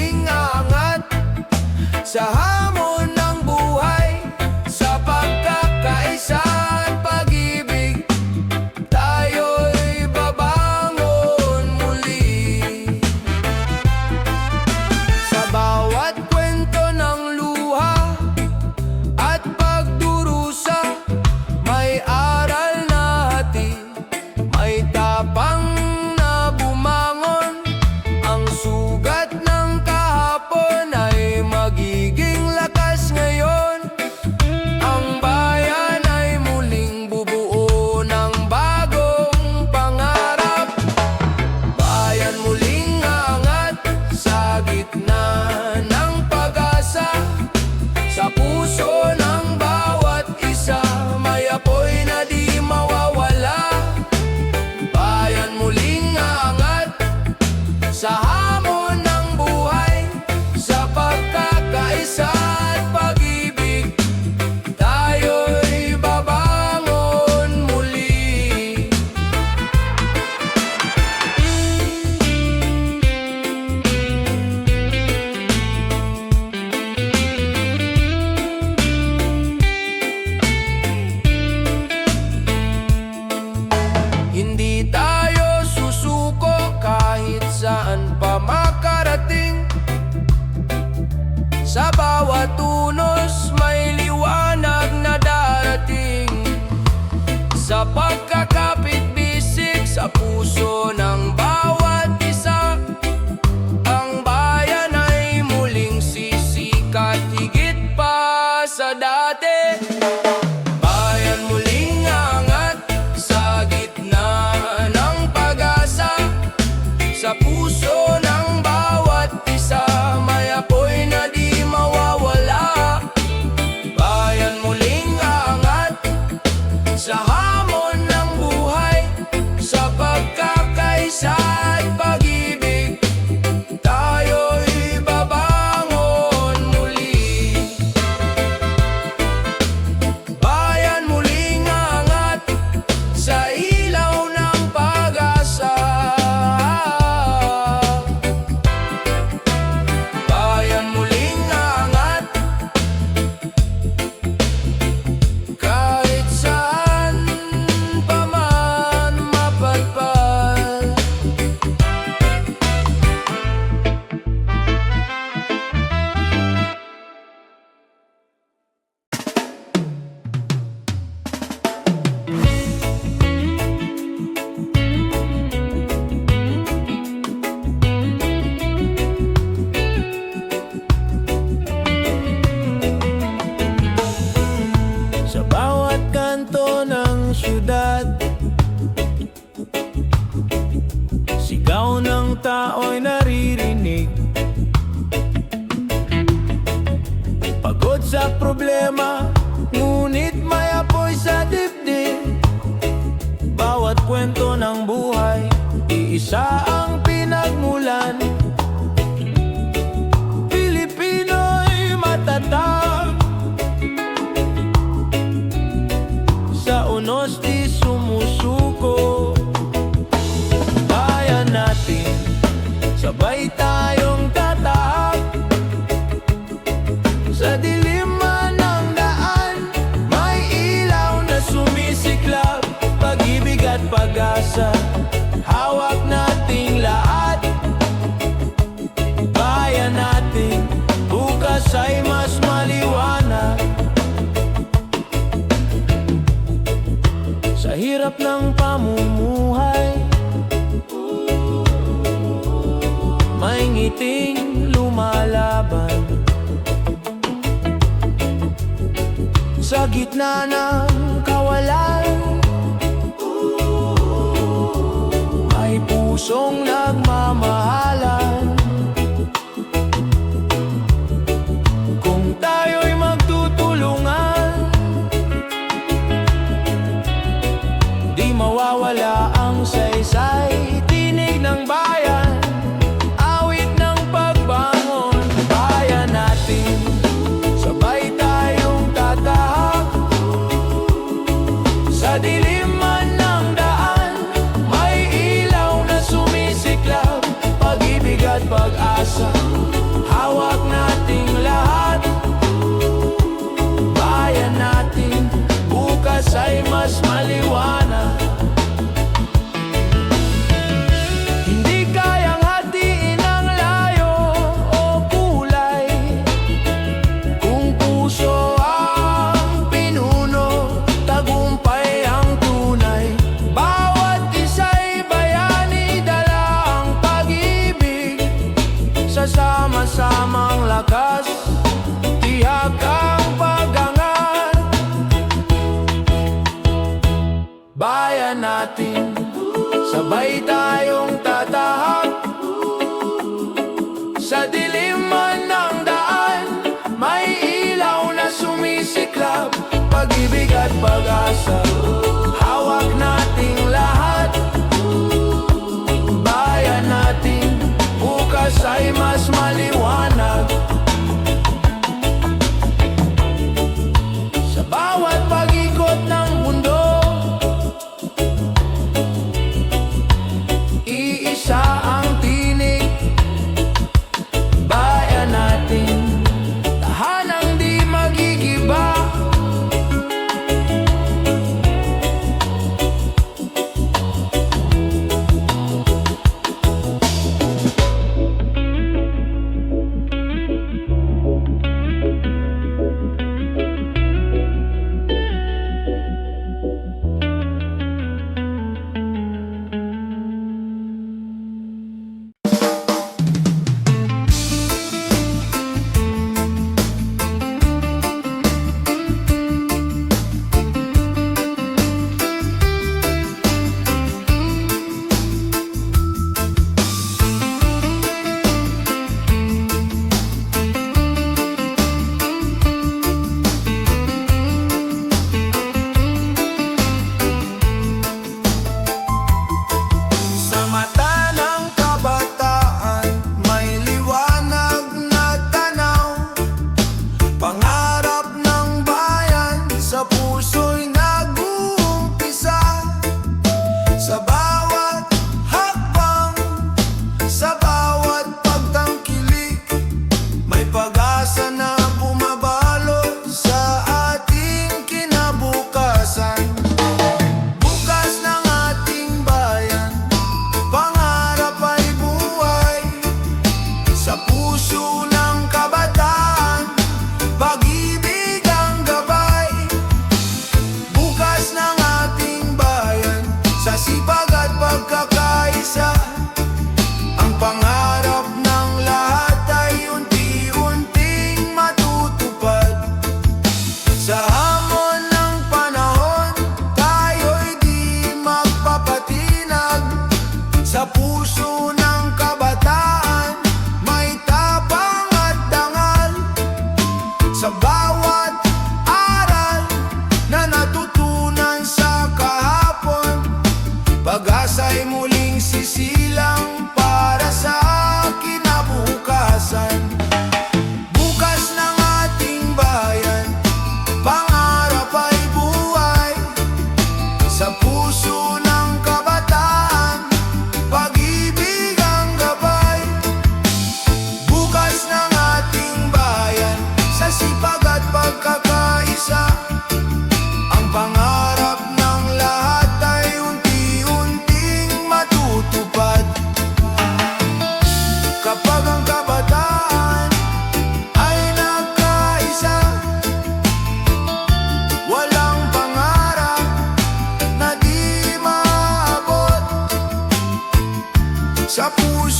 Sa puso ng bawat isa, may apoy na di mawawala. Bayan muling aangat sa hamon ng buhay, sa pagkakaisa at pag-ibig, tayo'y babangon muli. Bayan muling aangat sa ilaw ng pag-asa. Bayan muling aangat kahit saan pa man mapadpad. Sa bawat kanto ng syudad, sigaw ng tao'y naririnig. Pagod sa problema, ngunit may apoy sa dibdib. Bawat kwento ng buhay, iisa ang pinagmulan. Pilipino'y matatag, sa unos di sumusuko. Bayan natin, sabay tayong tatahak. Sa dilim man ng daan, may ilaw na sumisiklab. Pag-ibig at pag-asa, hawak nating lahat. Bayan natin, bukas ay mas maliwanag. Sa hirap ng pamumuhay, may ngiting lumalaban. Sa gitna ng kawalan, may pusong nagmamahalan. Kung tayo'y magtutulungan, di mawawala ang saysay. Tinig ng bayan, awit ng pagbangon. Bayan natin, sabay tayong tatahak. Sa dilim man ng daan, may ilaw na sumisiklab. Pag-ibig at pag-asa, hawak nating lahat. Bayan natin, bukas ay mas maliwanag. Hindi kayang hatiin ang layo o kulay, kung puso ang pinuno, tagumpay ang tunay. Bawat isa'y bayani, dala ang pag-ibig. Sa sama-samang lakas, tiyak ang pag-angat. Bayan natin, sabay tayong tatahak. Sa dilim man ng daan, may ilaw na sumisiklab. Pag-ibig at pag-asa, hawak nating lahat. Bayan natin, bukas ay mas maliwanag. Sa bawat pag-ikot ng mundo, iisa ang tinig. Bayan natin, tahanang di magigiba.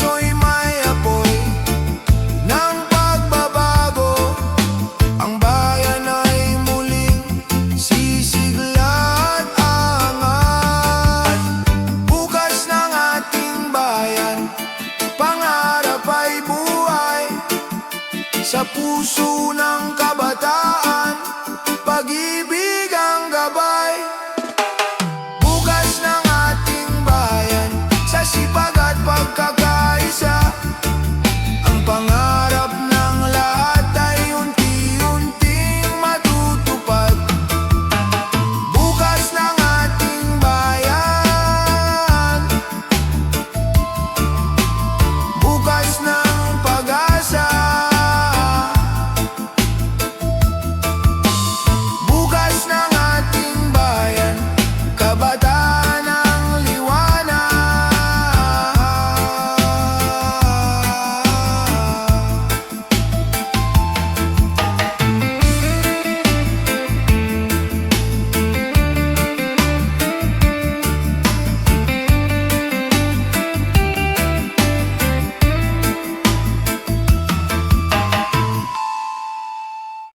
puso'y may apoy ng pagbabago. Ang bayan ay muling sisigla at angat. Bukas ng ating bayan, pangarap ay buhay sa puso ng kabataan.